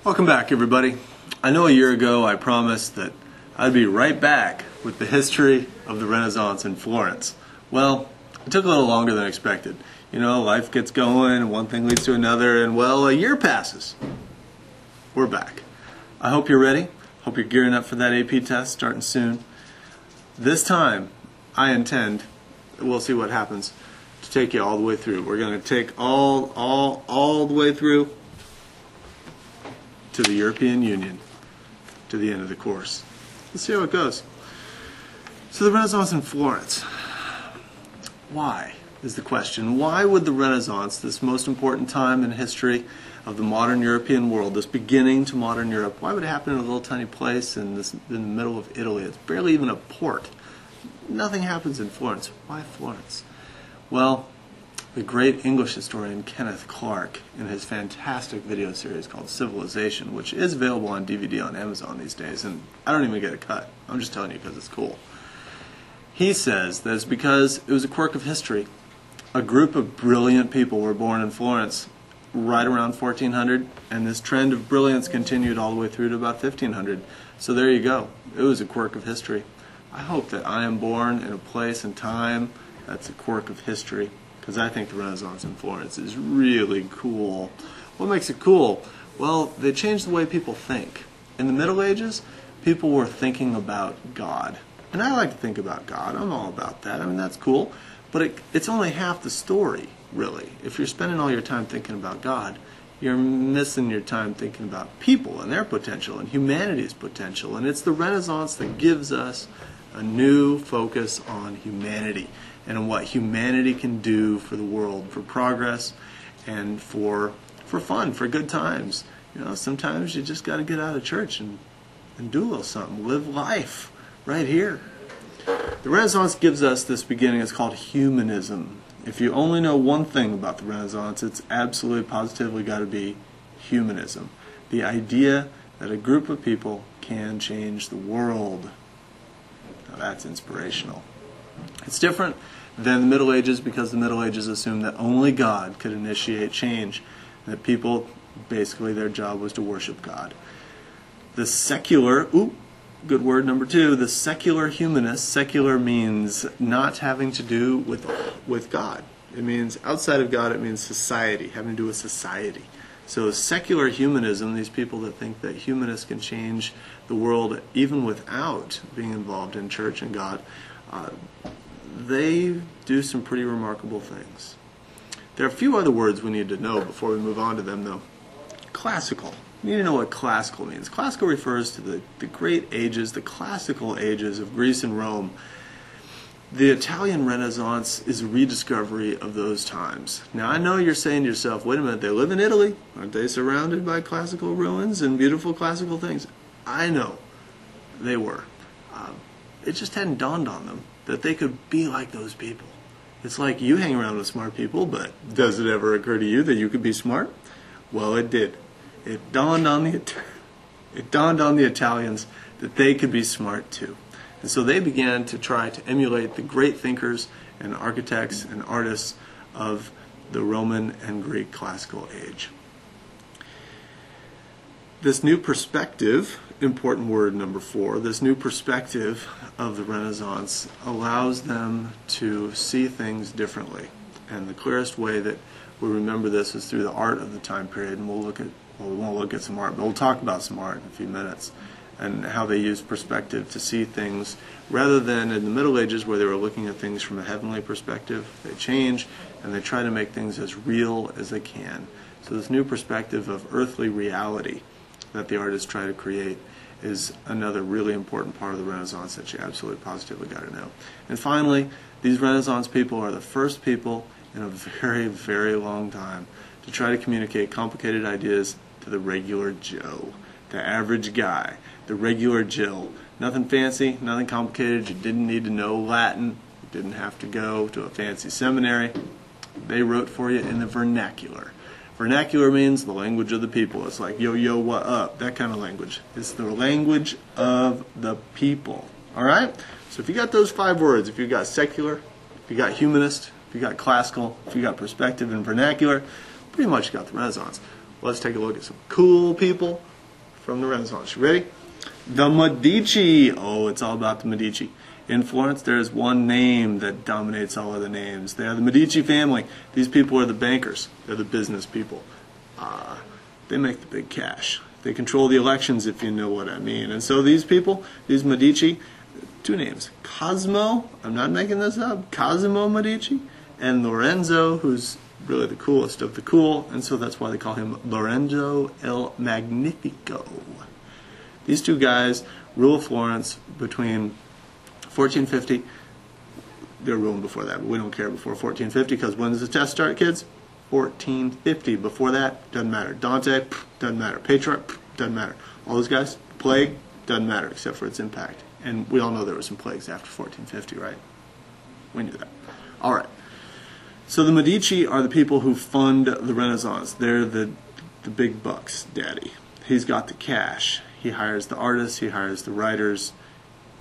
Welcome back, everybody. I know a year ago I promised that I'd be right back with the history of the Renaissance in Florence. Well, it took a little longer than expected. You know, life gets going and one thing leads to another, and well, a year passes. We're back. I hope you're ready. Hope you're gearing up for that AP test starting soon. This time, I intend, we'll see what happens, to take you all the way through. We're going to take all the way through to the European Union, to the end of the course. Let's see how it goes. So the Renaissance in Florence. Why is the question? Why would the Renaissance, this most important time in history of the modern European world, this beginning to modern Europe, why would it happen in a little tiny place in the middle of Italy? It's barely even a port. Nothing happens in Florence. Why Florence? Well, the great English historian Kenneth Clark, in his fantastic video series called Civilization, which is available on DVD on Amazon these days, and I don't even get a cut. I'm just telling you because it's cool. He says that it's because it was a quirk of history. A group of brilliant people were born in Florence right around 1400, and this trend of brilliance continued all the way through to about 1500. So there you go. It was a quirk of history. I hope that I am born in a place and time that's a quirk of history, because I think the Renaissance in Florence is really cool. What makes it cool? Well, they changed the way people think. In the Middle Ages, people were thinking about God. And I like to think about God. I'm all about that. I mean, that's cool. But it's only half the story, really. If you're spending all your time thinking about God, you're missing your time thinking about people and their potential and humanity's potential. And it's the Renaissance that gives us a new focus on humanity and what humanity can do for the world, for progress and for fun, for good times. You know, sometimes you just got to get out of church and do a little something, live life right here. The Renaissance gives us this beginning. It's called humanism. If you only know one thing about the Renaissance, it's absolutely positively got to be humanism. The idea that a group of people can change the world. Now that's inspirational. It's different than the Middle Ages because the Middle Ages assumed that only God could initiate change, and that people, basically their job was to worship God. The secular, good word number 2, the secular humanists, secular means not having to do with God. It means outside of God, it means society, having to do with society. So secular humanism, these people that think that humanists can change the world even without being involved in church and God, they do some pretty remarkable things. There are a few other words we need to know before we move on to them, though. Classical. You need to know what classical means. Classical refers to the great ages, the classical ages of Greece and Rome. The Italian Renaissance is a rediscovery of those times. Now, I know you're saying to yourself, wait a minute, they live in Italy. Aren't they surrounded by classical ruins and beautiful classical things? I know they were. It just hadn't dawned on them that they could be like those people. It's like you hang around with smart people, but does it ever occur to you that you could be smart? Well, it did. It dawned on the Italians that they could be smart too. And so they began to try to emulate the great thinkers and architects and artists of the Roman and Greek classical age. This new perspective, important word number 4, this new perspective of the Renaissance allows them to see things differently. And the clearest way that we remember this is through the art of the time period, and we won't look at some art, but we'll talk about some art in a few minutes, and how they use perspective to see things, rather than in the Middle Ages where they were looking at things from a heavenly perspective. They change, and they try to make things as real as they can. So this new perspective of earthly reality that the artists try to create is another really important part of the Renaissance that you absolutely positively got to know. And finally, these Renaissance people are the first people in a very, very long time to try to communicate complicated ideas to the regular Joe, the average guy, the regular Jill. Nothing fancy, nothing complicated. You didn't need to know Latin. You didn't have to go to a fancy seminary. They wrote for you in the vernacular. Vernacular means the language of the people. It's like, yo, yo, what up? That kind of language. It's the language of the people. All right? So if you got those 5 words, if you got secular, if you got humanist, if you got classical, if you got perspective and vernacular, pretty much got the Renaissance. Let's take a look at some cool people from the Renaissance. You ready? The Medici. Oh, it's all about the Medici. In Florence, there is one name that dominates all other names. They are the Medici family. These people are the bankers. They're the business people. They make the big cash. They control the elections, if you know what I mean. And so these people, these Medici, two names. Cosimo, I'm not making this up, Cosimo Medici, and Lorenzo, who's really the coolest of the cool, and so that's why they call him Lorenzo il Magnifico. These two guys rule Florence between 1450, they're ruling before that, but we don't care before 1450, because when does the test start, kids? 1450. Before that, doesn't matter. Dante, doesn't matter. Petrarch, doesn't matter. All those guys, plague, doesn't matter, except for its impact. And we all know there were some plagues after 1450, right? We knew that. All right. So the Medici are the people who fund the Renaissance. They're the big bucks, daddy. He's got the cash. He hires the artists. He hires the writers.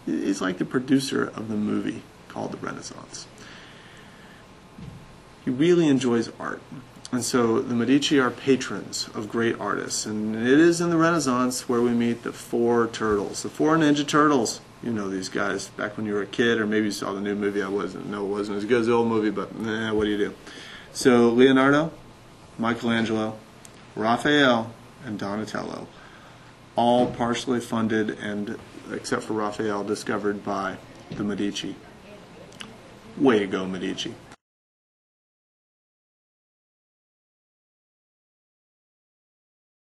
He's like the producer of the movie called The Renaissance. He really enjoys art. And so the Medici are patrons of great artists. And it is in the Renaissance where we meet the four turtles, the four Ninja Turtles. You know these guys back when you were a kid, or maybe you saw the new movie. I wasn't. No, it wasn't as good as the old movie, but what do you do? So Leonardo, Michelangelo, Raphael, and Donatello, all partially funded and, except for Raphael, discovered by the Medici. Way to go, Medici.